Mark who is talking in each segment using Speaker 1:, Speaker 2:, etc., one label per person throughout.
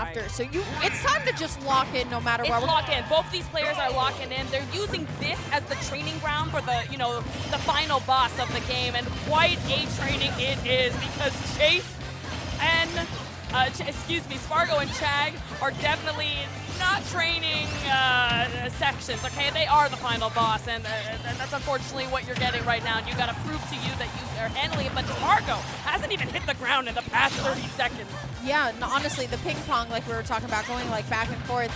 Speaker 1: after.
Speaker 2: Right.
Speaker 1: So it's time to just lock in no matter what.
Speaker 2: It's lock in. Both these players are locking in. They're using this as the training ground for the, the final boss of the game, and quite a training it is because Chase and, Spargo and Chag are definitely not training sections, okay? They are the final boss, and that's unfortunately what you're getting right now. And you got to prove to you that you are handling it, but Spargo hasn't even hit the ground in the past 30 seconds.
Speaker 1: Yeah, no, honestly, the ping pong, like we were talking about, going like back and forth.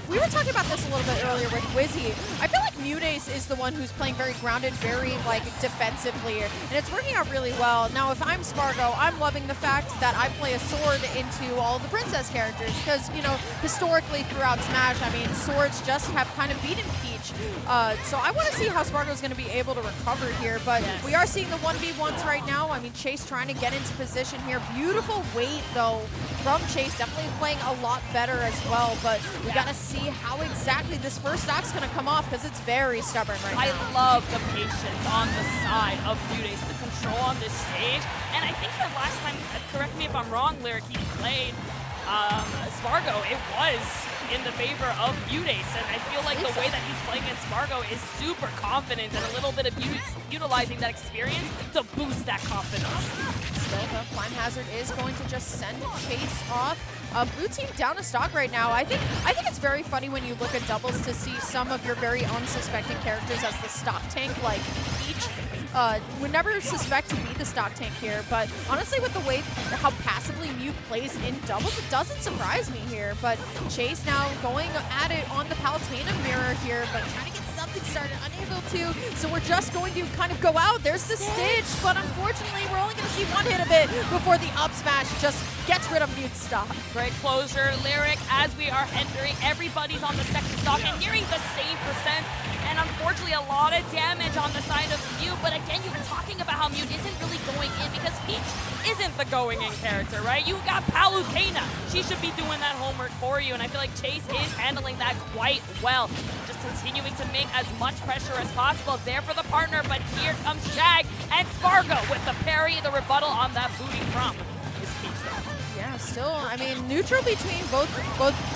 Speaker 1: We were talking about this a little bit earlier with Wizzy. I feel like Muteace is the one who's playing very grounded, very like defensively, and it's working out really well. Now, if I'm Spargo, I'm loving the fact that I play a sword into all of the princess characters because, historically throughout Smash, I mean, swords just have kind of beaten Peach. So I want to see how Spargo's going to be able to recover here, but
Speaker 2: yes.
Speaker 1: We are seeing the 1v1s right now. I mean, Chase trying to get into position here. Beautiful weight, though, from Chase. Definitely playing a lot better as well, but we got to see how exactly this first stock's going to come off because it's very stubborn right now.
Speaker 2: I love the patience on the side of Muteace, the control on this stage, and I think the last time, correct me if I'm wrong, Lyric, he played Spargo, it was in the favor of Muteace, and I feel like the way that he's playing against Spargo is super confident and a little bit of utilizing that experience to boost that confidence.
Speaker 1: Still, the Climb Hazard is going to just send Chase off. Blue team down a stock right now. I think it's very funny when you look at doubles to see some of your very unsuspecting characters as the stock tank, like Peach. Would never suspect to be the stock tank here, but honestly with the way how passively Mute plays in doubles, it doesn't surprise me here. But Chase now going at it on the Palutena mirror here, but trying to get something started, unable to. So we're just going to kind of go out. There's the Stitch, but unfortunately we're only going to see one hit of it before the up smash just gets rid of Mute's stock.
Speaker 2: Great closure, Lyric, as we are entering, everybody's on the second stock and nearing the same percent. And unfortunately, a lot of damage on the side of Mute. But again, you were talking about how Mute isn't really going in because Peach isn't the going in character, right? You got Palutena. She should be doing that homework for you. And I feel like Chase is handling that quite well. Just continuing to make as much pressure as possible there for the partner. But here comes Chag and Spargo with the parry, the rebuttal on that booty from his Peach.
Speaker 1: Yeah, still, I mean, neutral between both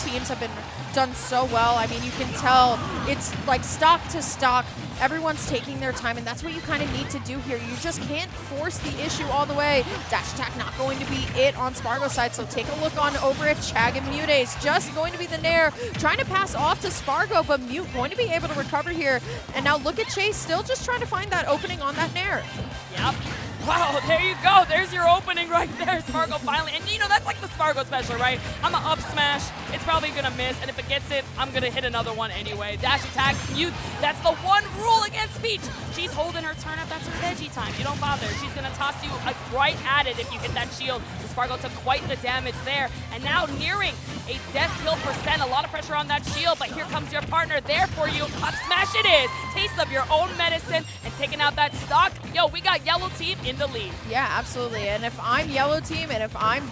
Speaker 1: teams have been done so well. I mean, you can tell it's like stock to stock. Everyone's taking their time, and that's what you kind of need to do here. You just can't force the issue all the way. Dash attack not going to be it on Spargo's side, so take a look on over at Chag and Muteace. Just going to be the Nair, trying to pass off to Spargo, but Mute going to be able to recover here. And now look at Chase, still just trying to find that opening on that Nair.
Speaker 2: Yep. Wow, there you go. There's your opening right there, Spargo finally. And that's like the Spargo special, right? I'm going to up smash. It's probably going to miss. And if it gets it, I'm going to hit another one anyway. Dash attack, Mute. That's the one rule against Peach. She's holding her turn up. That's her veggie time. You don't bother. She's going to toss you right at it if you hit that shield. So Spargo took quite the damage there. And now nearing a death kill percent. A lot of pressure on that shield. But here comes your partner there for you. Up smash it is. Taste of your own medicine and taking out that stock. Yo, we got yellow team in the lead.
Speaker 1: Yeah, absolutely. And if I'm yellow team and if I'm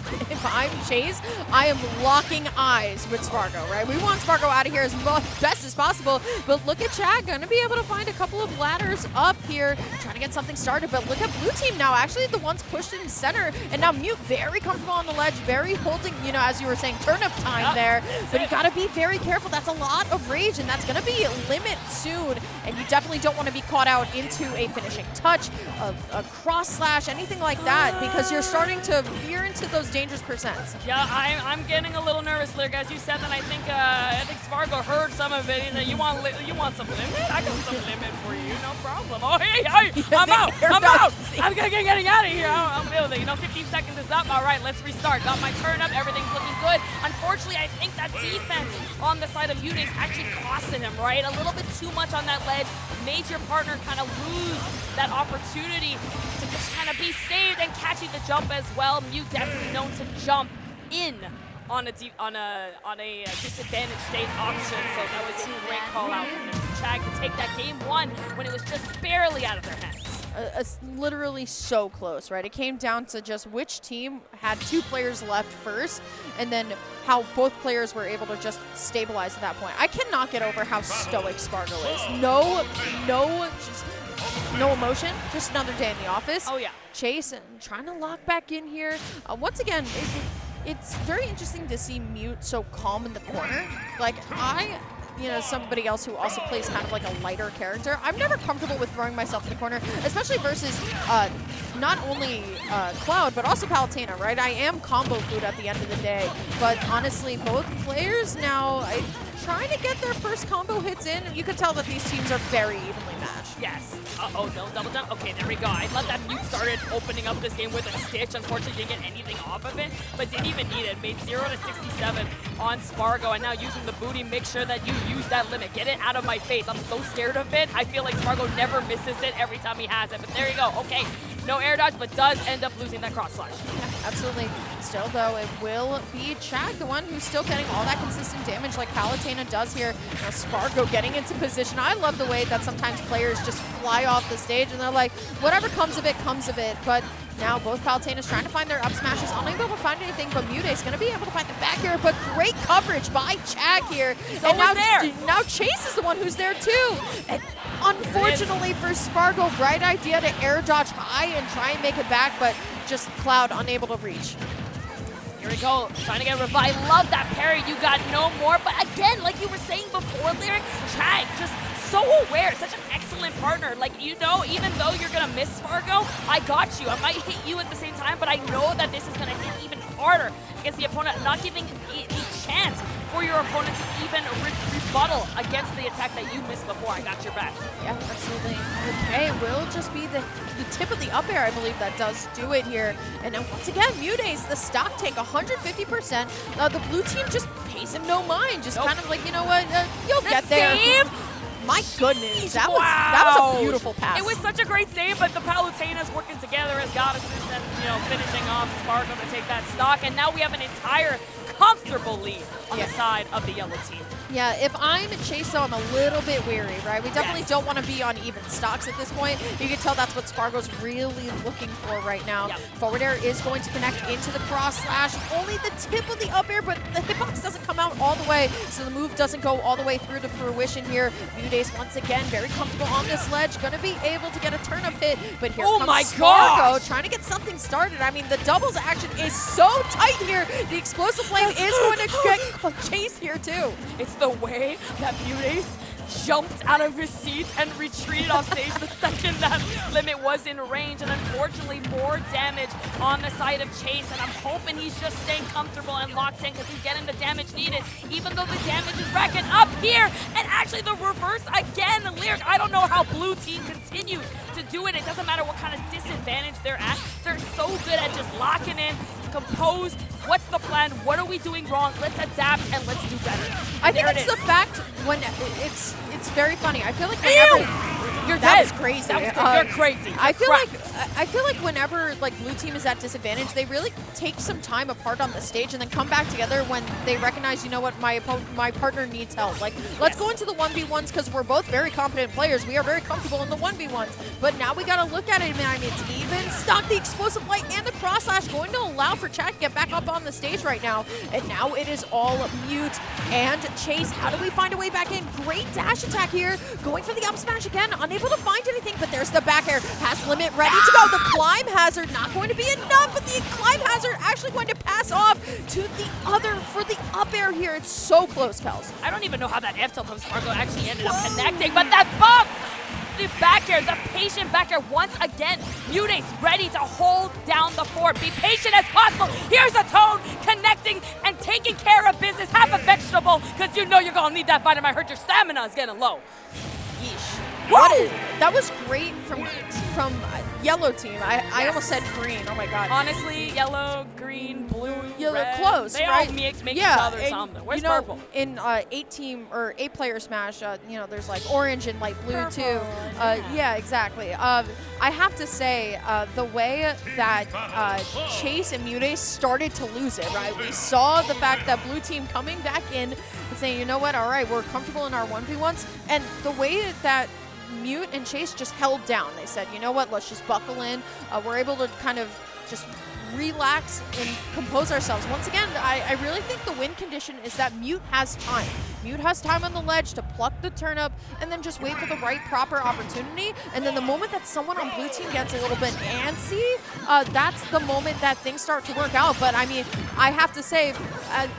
Speaker 1: Chase, I am locking eyes with Spargo, right? We want Spargo out of here as best as possible, but look at Chag, going to be able to find a couple of ladders up here, trying to get something started. But look at blue team now, actually the ones pushed in center, and now Mute very comfortable on the ledge, very holding, as you were saying, turnip time there. But you got to be very careful. That's a lot of rage, and that's going to be limit soon, and you definitely don't want to be caught out into a finishing touch, a cross slash, anything like that, because you're starting to veer into those dangerous percents.
Speaker 2: Yeah, I'm getting a little nervous, Lyric. As you said that, I think Spargo heard some of it. You want some limit? I got some limit for you, no problem. Oh, hey, I'm out. I'm getting out of here. I'm feeling it. 15 seconds is up. All right, let's restart. Got my turn up. Everything's looking good. Unfortunately, I think that defense on the side of Muteace actually costing him, right? A little bit too much on that ledge. Made your partner kind of lose that opportunity to just kind of be saved and catching the jump as well. Mute definitely known to jump in on a disadvantaged state option, so that was a great call out from Chag to take that game one when it was just barely out of their hands.
Speaker 1: It's literally so close, right? It came down to just which team had 2 players left first, and then how both players were able to just stabilize at that point. I cannot get over how stoic Spargo is. No emotion, just another day in the office.
Speaker 2: Oh yeah.
Speaker 1: Chase and trying to lock back in here. Once again, it's very interesting to see Mute so calm in the corner. Like, somebody else who also plays kind of like a lighter character, I'm never comfortable with throwing myself in the corner, especially versus not only Cloud, but also Palutena, right? I am combo food at the end of the day, but honestly, both players now trying to get their first combo hits in. You can tell that these teams are very evenly matched.
Speaker 2: Yes. Uh-oh, no double jump. Okay, there we go. I love that Mute started opening up this game with a stitch. Unfortunately, didn't get anything off of it, but didn't even need it. Made 0 to 67 on Spargo, and now using the booty, make sure that you use that limit. Get it out of my face. I'm so scared of it. I feel like Spargo never misses it every time he has it, but there you go. Okay, no air dodge, but does end up losing that cross slash.
Speaker 1: Yeah, absolutely. Still, though, it will be Chag, the one who's still getting all that consistent damage like Palutena does here. Now Spargo getting into position. I love the way that sometimes players just fly off the stage and they're like, whatever comes of it, comes of it. But now both Palutena's trying to find their up smashes, unable to find anything, but Muteace going to be able to find the back here, but great coverage by Chag here. And now Chase is the one who's there too. And unfortunately for Spargo, right idea to air dodge high and try and make it back, but just Cloud unable to reach.
Speaker 2: Here we go, trying to get revived. I love that parry. You got no more. But again, like you were saying before, Lyric, Chag just so aware, such an excellent partner. Like, you know, even though you're gonna miss Spargo, I got you. I might hit you at the same time, but I know that this is gonna hit even harder against the opponent, not giving a chance for your opponent to even rebuttal against the attack that you missed before. I got your back.
Speaker 1: Yeah, absolutely. Okay, will just be the tip of the up air, I believe, that does do it here. And then once again, Muteace, the stock take 150%. The blue team just pays him no mind. Just kind of like, you know what, you'll get there.
Speaker 2: Save?
Speaker 1: My goodness, that was a beautiful pass.
Speaker 2: It was such a great save, but the Palutenas working together as goddesses and, you know, finishing off Spargo to take that stock. And now we have an entire comfortable lead on the side of the yellow team.
Speaker 1: Yeah, if I'm Chase, though, I'm a little bit weary, right? We definitely don't want to be on even stocks at this point. You can tell that's what Spargo's really looking for right now. Yep. Forward air is going to connect into the cross slash. Only the tip of the up air, but the hitbox doesn't come out all the way, so the move doesn't go all the way through to fruition here. Muteace, once again, very comfortable on this ledge. Going to be able to get a turn-up hit, but here comes Spargo trying to get something started. I mean, the doubles action is so tight here. The explosive flame is going to get Chase here, too.
Speaker 2: It's the way that Muteace jumped out of his seat and retreated off stage the second that limit was in range, and unfortunately more damage on the side of Chase, and I'm hoping he's just staying comfortable and locked in because he's getting the damage needed, even though the damage is racking up here. And actually the reverse again, Lyric, I don't know how blue team continues to do it. It doesn't matter what kind of disadvantage they're at. They're so good at just locking in, composed. What's the plan? What are we doing wrong? Let's adapt and let's do better.
Speaker 1: I think it's the fact when it's very funny. I feel like whenever that was crazy.
Speaker 2: You're crazy.
Speaker 1: I feel like whenever like blue team is at disadvantage, they really take some time apart on the stage and then come back together when they recognize, you know what, my partner needs help. Like, let's go into the 1v1s because we're both very competent players. We are very comfortable in the 1v1s. But now we got to look at it. I mean, it's even. Stock the explosive light and the cross slash going to allow for Chag to get back up on the stage right now. And now it is all Mute and Chase. How do we find a way back in? Great dash attack here. Going for the up smash again. Unable to find anything, but there's the back air. Has limit ready to go. The climb hazard not going to be enough, but the climb hazard actually going to pass off to the other for the up air here. It's so close, Kels.
Speaker 2: I don't even know how that F tilt from Spargo actually ended up connecting, but that bump! The back air, the patient back air once again. Muteace ready to hold down the fort. Be patient as possible. Here's a tone connecting and taking care of business. Have a vegetable, because you know you're going to need that vitamin. I heard your stamina is getting low.
Speaker 1: Yeesh. That was great from yellow team. I almost said green. Oh my god.
Speaker 2: Honestly, yellow, green, blue,
Speaker 1: yellow,
Speaker 2: red.
Speaker 1: They
Speaker 2: all make each other something. Where's purple?
Speaker 1: In 8-player Smash, you know, there's like orange and light blue
Speaker 2: purple,
Speaker 1: too. Yeah, exactly. I have to say, the way that Chase and Muteace started to lose it, right? We saw the fact that blue team coming back in and saying, you know what, all right, we're comfortable in our 1v1s, and the way that Mute and Chase just held down. They said, you know what, let's just buckle in. We're able to kind of just relax and compose ourselves. Once again, I really think the win condition is that Mute has time. Mute has time on the ledge to pluck the turnip and then just wait for the right proper opportunity. And then the moment that someone on blue team gets a little bit antsy, that's the moment that things start to work out. But I mean, I have to say,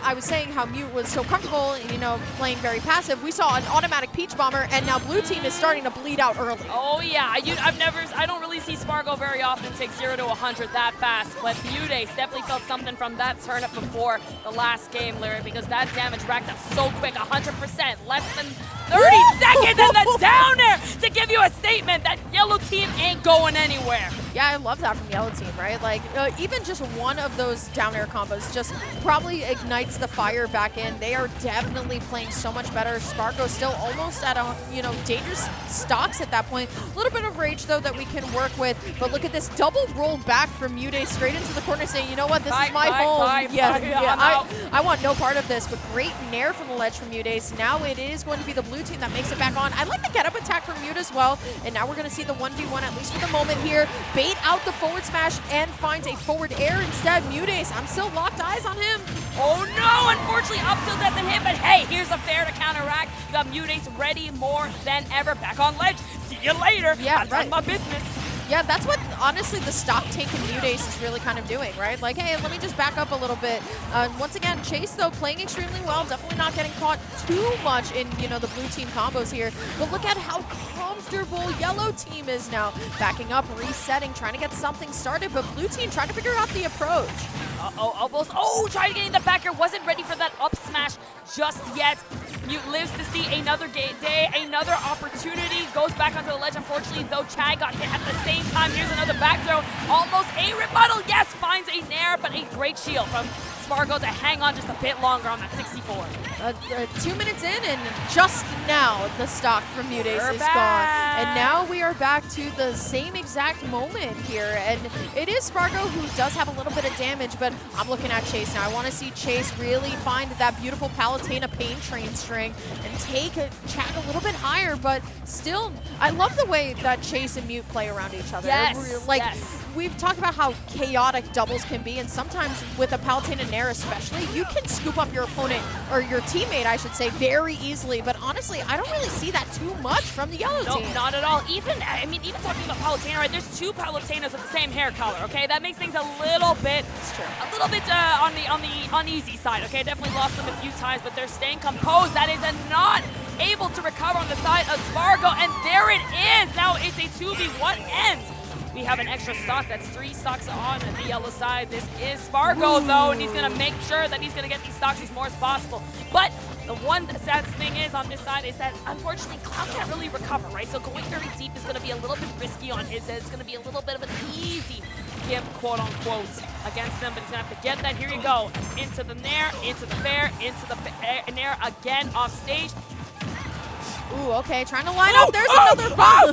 Speaker 1: I was saying how Mute was so comfortable, you know, playing very passive. We saw an automatic Peach Bomber, and now blue team is starting to bleed out early.
Speaker 2: Oh yeah, I don't really see Spargo very often take 0 to 100 that fast, but Muteace definitely felt something from that turnip before the last game, Lyric, because that damage racked up so quick, 100%, less than 30 seconds, and the down air to give you a statement that yellow team ain't going anywhere.
Speaker 1: Yeah, I love that from yellow team, right? Like, even just one of those down air combos just probably ignites the fire back in. They are definitely playing so much better. Spargo's still almost at a, you know, dangerous stocks at that point. A little bit of rage, though, that we can work with. But look at this double roll back from Muteace straight into the corner saying, you know what, this is my home. I want no part of this. But great nair from the ledge from Muteace. Now it is going to be the blue team that makes it back on. I like the get-up attack from Mute as well. And now we're going to see the 1v1, at least for the moment here. Bait out the forward smash and finds a forward air instead. Muteace, I'm still locked eyes on him.
Speaker 2: Oh no, unfortunately up tilt doesn't hit, but hey, here's a fair to counteract. You got Muteace ready more than ever. Back on ledge. See you later.
Speaker 1: Yeah,
Speaker 2: I've done my business.
Speaker 1: Yeah, that's what, honestly, the stock take in Muteace is really kind of doing, right? Like, hey, let me just back up a little bit. Once again, Chase, though, playing extremely well, definitely not getting caught too much in, you know, the blue team combos here. But look at how comfortable yellow team is now. Backing up, resetting, trying to get something started, but blue team trying to figure out the approach.
Speaker 2: Uh-oh, elbows. Oh, trying to get in the backer. Wasn't ready for that up smash just yet. Mute lives to see another day, another opportunity. Goes back onto the ledge. Unfortunately, though, Chag got hit at the same time. Here's another back throw. Almost a rebuttal. Yes, finds a nair, but a great shield from Spargo to hang on just a bit longer on that 64.
Speaker 1: 2 minutes in, and just now the stock from Muteace is gone. And now we are back to the same exact moment here. And it is Spargo who does have a little bit of damage, but I'm looking at Chase now. I want to see Chase really find that beautiful Palutena Pain Train string and take Chag a little bit higher, but still, I love the way that Chase and Mute play around each other.
Speaker 2: Yes,
Speaker 1: like,
Speaker 2: yes.
Speaker 1: We've talked about how chaotic doubles can be, and sometimes with a Palutena Nair especially, you can scoop up your opponent, or your teammate, I should say, very easily. But honestly, I don't really see that too much from the yellow team.
Speaker 2: No, not at all. Even talking about Palutena, right? There's two Palutenas with the same hair color, okay? That makes things a little bit on the uneasy side, okay? Definitely lost them a few times, but they're staying composed. That is not able to recover on the side of Spargo, and there it is. Now it's a 2v1 end. We have an extra stock. That's 3 stocks on the yellow side. This is Spargo, though, and he's going to make sure that he's going to get these stocks as more as possible. But the one sad thing is on this side is that, unfortunately, Cloud can't really recover, right? So going very deep is going to be a little bit risky on his end. It's going to be a little bit of an easy gimp, quote-unquote, against them, but he's going to have to get that. Here you go. Into the nair, into the fair, into the nair again off stage.
Speaker 1: Ooh, okay, trying to line up. There's another ball.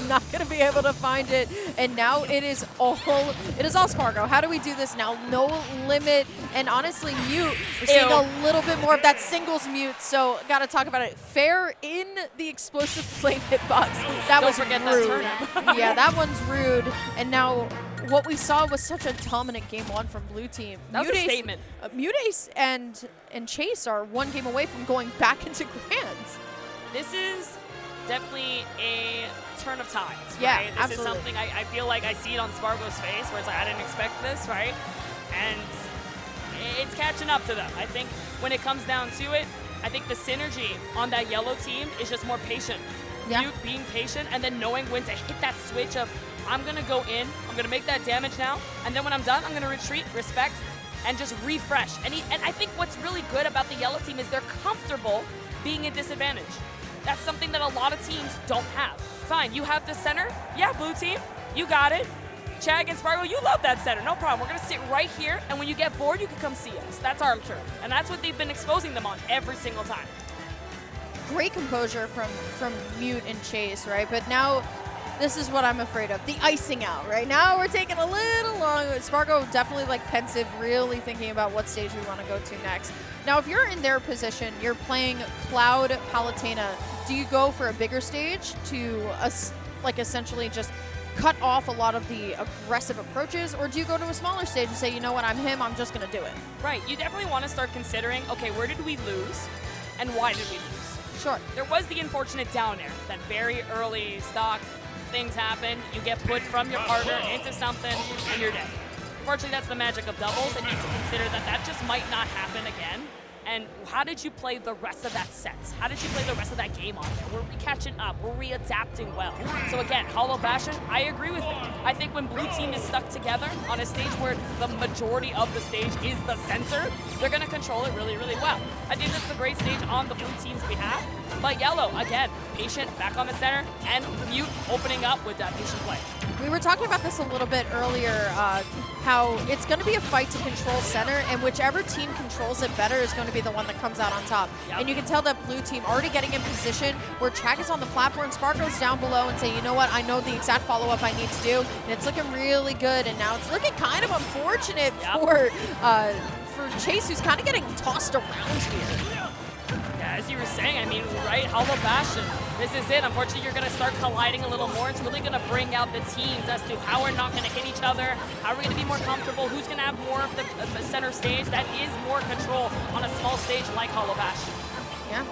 Speaker 1: Not going to be able to find it. And now it is all Spargo. How do we do this now? No limit. And honestly, Mute, we're seeing a little bit more of that singles Mute. So got to talk about it. Fair in the explosive flame hitbox. That was rude.
Speaker 2: That
Speaker 1: Yeah, that one's rude. And now what we saw was such a dominant game 1 from blue team.
Speaker 2: That was a statement.
Speaker 1: Muteace and Chase are 1 game away from going back into grands.
Speaker 2: This is definitely a turn of tides,
Speaker 1: yeah,
Speaker 2: right? This
Speaker 1: absolutely.
Speaker 2: is something I feel like I see it on Spargo's face, where it's like, I didn't expect this, right? And it's catching up to them. I think when it comes down to it, I think the synergy on that yellow team is just more patient.
Speaker 1: Yeah.
Speaker 2: You being patient and then knowing when to hit that switch of, I'm going to go in, I'm going to make that damage now, and then when I'm done, I'm going to retreat, respect, and just refresh. And I think what's really good about the yellow team is they're comfortable being a disadvantage. That's something that a lot of teams don't have. Fine, you have the center. Yeah, blue team, you got it. Chag and Spargo, you love that center. No problem. We're going to sit right here, and when you get bored, you can come see us. That's our turn. And that's what they've been exposing them on every single time.
Speaker 1: Great composure from Mute and Chase, right? But now this is what I'm afraid of. The icing out, right? Now we're taking a little long. Spargo definitely like pensive, really thinking about what stage we want to go to next. Now, if you're in their position, you're playing Cloud Palutena, do you go for a bigger stage to like essentially just cut off a lot of the aggressive approaches, or do you go to a smaller stage and say, you know what, I'm him, I'm just going to do it?
Speaker 2: Right. You definitely want to start considering, okay, where did we lose and why did we lose?
Speaker 1: Sure.
Speaker 2: There was the unfortunate down air, that very early stock, things happen, you get put from your partner into something, and you're dead. Unfortunately, that's the magic of doubles, and you need to consider that that just might not happen again. And how did you play the rest of that set? How did you play the rest of that game on there? Were we catching up? Were we adapting well? So again, Hollow Bastion, I agree with it. I think when blue team is stuck together on a stage where the majority of the stage is the center, they're going to control it really, really well. I think that's a great stage on the blue team's behalf. But yellow, again, patient back on the center, and Mute opening up with that patient play.
Speaker 1: We were talking about this a little bit earlier, how it's going to be a fight to control center, and whichever team controls it better is going to be the one that comes out on top.
Speaker 2: Yep.
Speaker 1: And you can tell that blue team already getting in position where Chag is on the platform, Spargo's down below and say, you know what, I know the exact follow-up I need to do, and it's looking really good, and now it's looking kind of unfortunate for Chase, who's kind of getting tossed around here.
Speaker 2: Yeah, as you were saying, I mean, right, Hollow Bastion, this is it. Unfortunately, you're going to start colliding a little more. It's really going to bring out the teams as to how we're not going to hit each other, how we're going to be more comfortable, who's going to have more of the center stage that is more control on a small stage like Hollow Bastion.
Speaker 1: Yeah.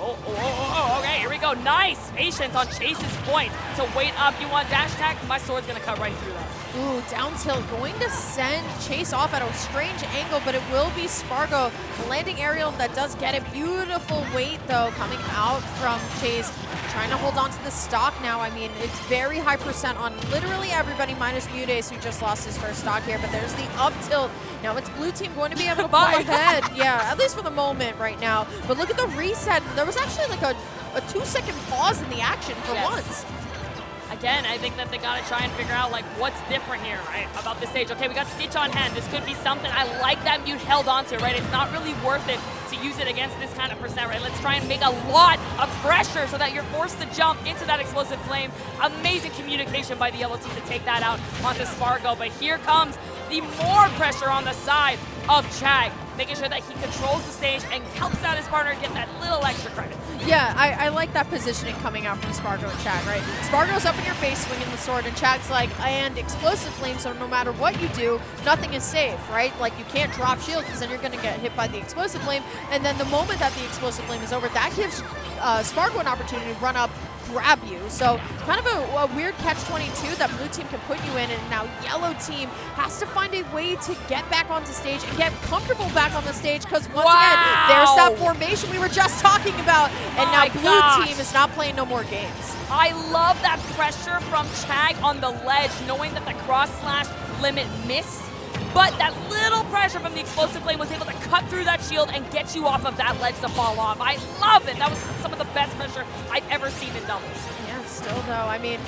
Speaker 2: Okay, here we go. Nice patience on Chase's point. To wait up, you want dash attack? My sword's going to cut right through that.
Speaker 1: Ooh, down tilt, going to send Chase off at a strange angle, but it will be Spargo. The landing aerial that does get it. Beautiful weight, though, coming out from Chase. Trying to hold on to the stock now. I mean, it's very high percent on literally everybody minus Muteace, who just lost his first stock here, but there's the up tilt. Now it's blue team going to be able to pull ahead. Yeah, at least for the moment right now. But look at the reset. There was actually like a 2-second pause in the action for once.
Speaker 2: Again, I think that they got to try and figure out, like, what's different here, right, about this stage. Okay, we got Stitch on hand. This could be something. I like that Mute held on to, right? It's not really worth it to use it against this kind of percent, right? Let's try and make a lot of pressure so that you're forced to jump into that explosive flame. Amazing communication by the yellow team to take that out onto Spargo. But here comes the more pressure on the side of Chag, making sure that he controls the stage and helps out his partner get that little extra credit.
Speaker 1: Yeah, I like that positioning coming out from Spargo and Chag, right? Spargo's up in your face swinging the sword, and Chag's like, and explosive flame, so no matter what you do, nothing is safe, right? Like, you can't drop shield because then you're going to get hit by the explosive flame, and then the moment that the explosive flame is over, that gives Spargo an opportunity to run up, grab you. So kind of a weird catch-22 that blue team can put you in, and now yellow team has to find a way to get back onto stage and get comfortable back on the stage, because once again, there's that formation we were just talking about, and now blue team is not playing no more games.
Speaker 2: I love that pressure from Chag on the ledge, knowing that the cross-slash limit missed. But that little pressure from the explosive flame was able to cut through that shield and get you off of that ledge to fall off. I love it. That was some of the best pressure I've ever seen in doubles.
Speaker 1: Yeah, still though. I mean,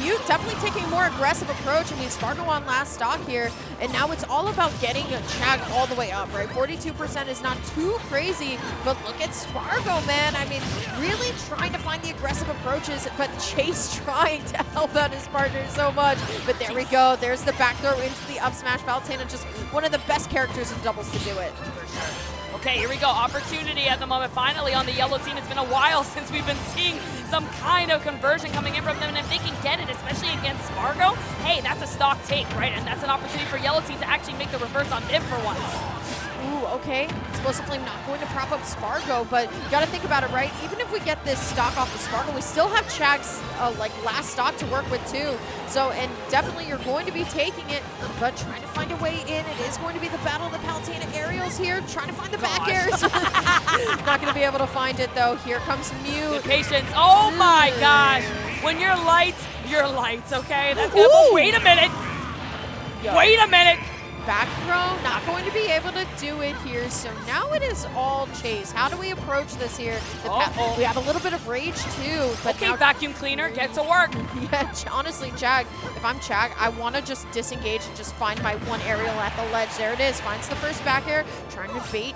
Speaker 1: Mute definitely taking a more aggressive approach. I mean, Spargo on last stock here, and now it's all about getting Chag all the way up, right? 42% is not too crazy, but look at Spargo, man. I mean, really trying to find the aggressive approaches, but Chase trying to help out his partner so much. But there we go. There's the back throw into the up smash. Palutena, just one of the best characters in doubles to do it.
Speaker 2: For sure. Okay, here we go. Opportunity at the moment. Finally on the yellow team. It's been a while since we've been seeing some kind of conversion coming in from them, and if they can get it, especially against Spargo, hey, that's a stock take, right? And that's an opportunity for yellow team to actually make the reverse on them for once.
Speaker 1: Ooh, okay. Explosive Flame not going to prop up Spargo, but you got to think about it, right? Even if we get this stock off of Spargo, we still have Chag's like last stock to work with too. So, and definitely you're going to be taking it, but trying to find a way in. It is going to be the battle of the Palutena aerials here, trying to find the back airs. Not going to be able to find it though. Here comes Mute.
Speaker 2: Patience. Oh my gosh. When you're light, okay? That's good. But wait a minute. Wait a minute.
Speaker 1: Back throw, not going to be able to do it here. So now it is all Chase. How do we approach this here? We have a little bit of rage too. But
Speaker 2: okay, vacuum cleaner, get to work.
Speaker 1: Yeah, honestly, Chag, if I'm Chag, I want to just disengage and just find my one aerial at the ledge. There it is, finds the first back air, trying to bait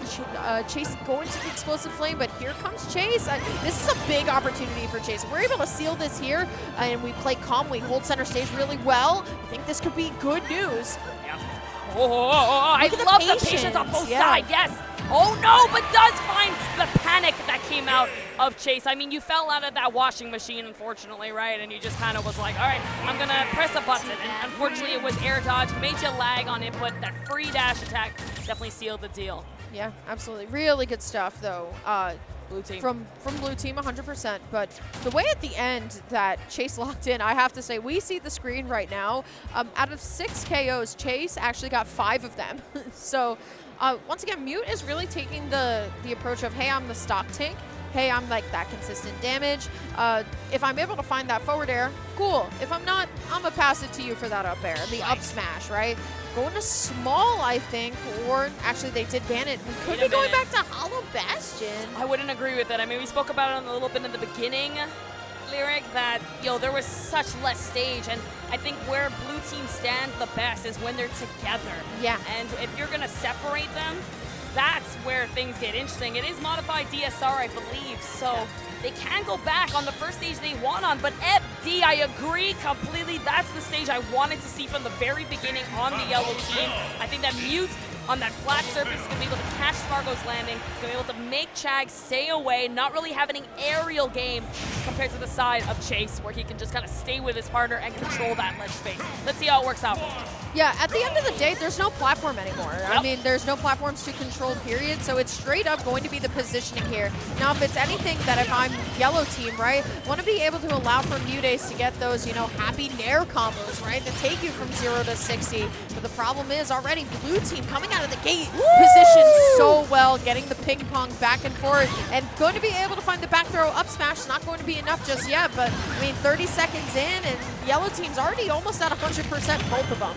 Speaker 1: Chase going to the explosive flame, but here comes Chase. This is a big opportunity for Chase. If we're able to seal this here and we play calm, we hold center stage really well, I think this could be good news.
Speaker 2: Yep. I love the patience on both sides, yes. Oh no, but does find the panic that came out out of Chase. I mean, you fell out of that washing machine, unfortunately, right? And you just kind of was like, all right, I'm going to press a button. And unfortunately, it was air dodge, made you lag on input. That free dash attack definitely sealed the deal.
Speaker 1: Yeah, absolutely. Really good stuff, though.
Speaker 2: Blue team.
Speaker 1: From Blue team, 100%. But the way at the end that Chase locked in, I have to say, we see the screen right now. Out of 6 KOs, Chase actually got 5 of them. So once again, Mute is really taking the approach of, hey, I'm the stock tank. Hey, I'm like that consistent damage. If I'm able to find that forward air, cool. If I'm not, I'm gonna pass it to you for that up air, the up smash, right? Going to small, I think, or actually they did ban it. We could be going back to Hollow Bastion.
Speaker 2: I wouldn't agree with it. I mean, we spoke about it a little bit in the beginning, Lyric, that, there was such less stage, and I think where Blue team stands the best is when they're together.
Speaker 1: Yeah.
Speaker 2: And if you're gonna separate them, that's where things get interesting. It is modified DSR, I believe, so they can go back on the first stage they won on, but FD, I agree completely. That's the stage I wanted to see from the very beginning on the yellow team. I think that Mute on that flat surface is going to be able to catch Spargo's landing, going to be able to make Chag stay away, not really having an aerial game compared to the side of Chase, where he can just kind of stay with his partner and control that ledge space. Let's see how it works out.
Speaker 1: Yeah, at the end of the day, there's no platform anymore. Yep. I mean, there's no platforms to control, period, so it's straight up going to be the positioning here. Now, if it's anything that if I'm yellow team, right, want to be able to allow for Muteace to get those, happy nair combos, right, that take you from 0 to 60. But the problem is already Blue team coming out of the gate, positioned so well, getting the ping pong back and forth, and going to be able to find the back throw up smash. Not going to be enough just yet, but I mean, 30 seconds in, and yellow team's already almost at 100%, both of them.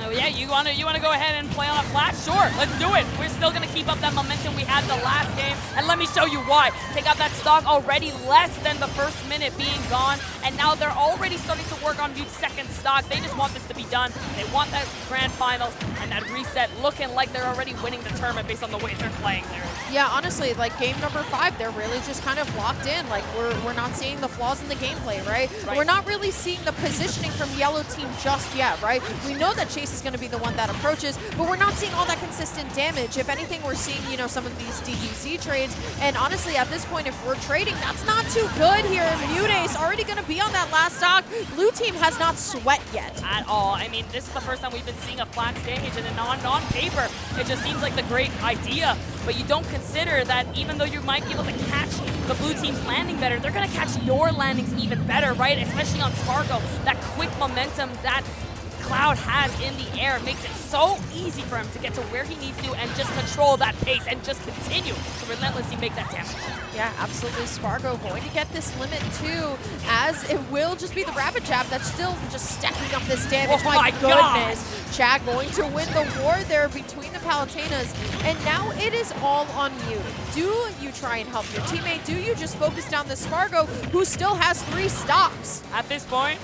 Speaker 2: Oh yeah, you wanna go ahead and play on a flash? Sure, let's do it. We're still gonna keep up that momentum we had the last game, and let me show you why. Take out that stock already less than the first minute being gone, and now they're already starting to work on Mute's second stock. They just want this to be done. They want that grand finals and that reset, looking like they're already winning the tournament based on the way they're playing there.
Speaker 1: Yeah, honestly, like game number 5, they're really just kind of locked in. Like we're not seeing the flaws in the gameplay, right? We're not really seeing the positioning from yellow team just yet, right? We know that Chase is going to be the one that approaches, but we're not seeing all that consistent damage. If anything, we're seeing, some of these DQC trades, and honestly, at this point, if we're trading, that's not too good here. Muteace already going to be on that last stock. Blue team has not sweat yet.
Speaker 2: At all. I mean, this is the first time we've been seeing a flat stage, and on paper, it just seems like the great idea, but you don't consider that even though you might be able to catch the blue team's landing better, they're going to catch your landings even better, right? Especially on Spargo, that quick momentum that Cloud has in the air makes it so easy for him to get to where he needs to and just control that pace and just continue to relentlessly make that damage.
Speaker 1: Yeah, absolutely. Spargo going to get this limit too, as it will just be the rapid jab that's still just stacking up this damage.
Speaker 2: Oh my
Speaker 1: goodness. Chag going to win the war there between the Palutinas, and now it is all on you. Do you try and help your teammate? Do you just focus down the Spargo, who still has 3 stocks?
Speaker 2: At this point,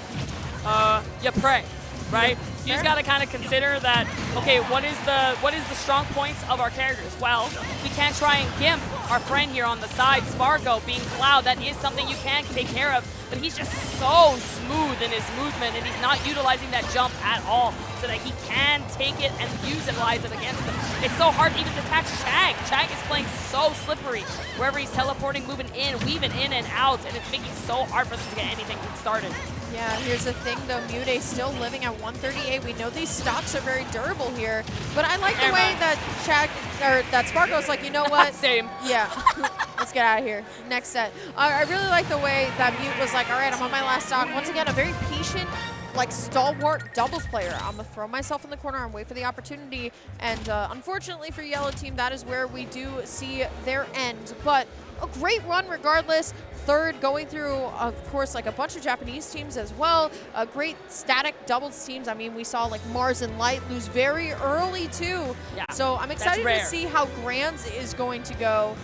Speaker 2: you pray. Right? You just gotta kind of consider that, okay, what is the strong points of our characters? Well, we can't try and gimp our friend here on the side, Spargo, being Cloud. That is something you can take care of, but he's just so smooth in his movement, and he's not utilizing that jump at all, so that he can take it and utilize it against him. It's so hard even to catch Chag. Chag is playing so slippery. Wherever he's teleporting, moving in, weaving in and out, and it's making it so hard for them to get anything started.
Speaker 1: Yeah, here's the thing though, Muteace still living at 138. We know these stocks are very durable here, but I like the way that that Spargo's like, you know what?
Speaker 2: Same.
Speaker 1: Yeah, let's get out of here. Next set. I really like the way that Mute was like, all right, I'm on my last stock. Once again, a very patient, like stalwart doubles player. I'm gonna throw myself in the corner and wait for the opportunity. And unfortunately for yellow team, that is where we do see their end. But a great run regardless. Third, going through, of course, like a bunch of Japanese teams as well. Great static doubles teams. I mean, we saw like Mars and Light lose very early too.
Speaker 2: Yeah,
Speaker 1: so I'm excited to see how Grands is going to go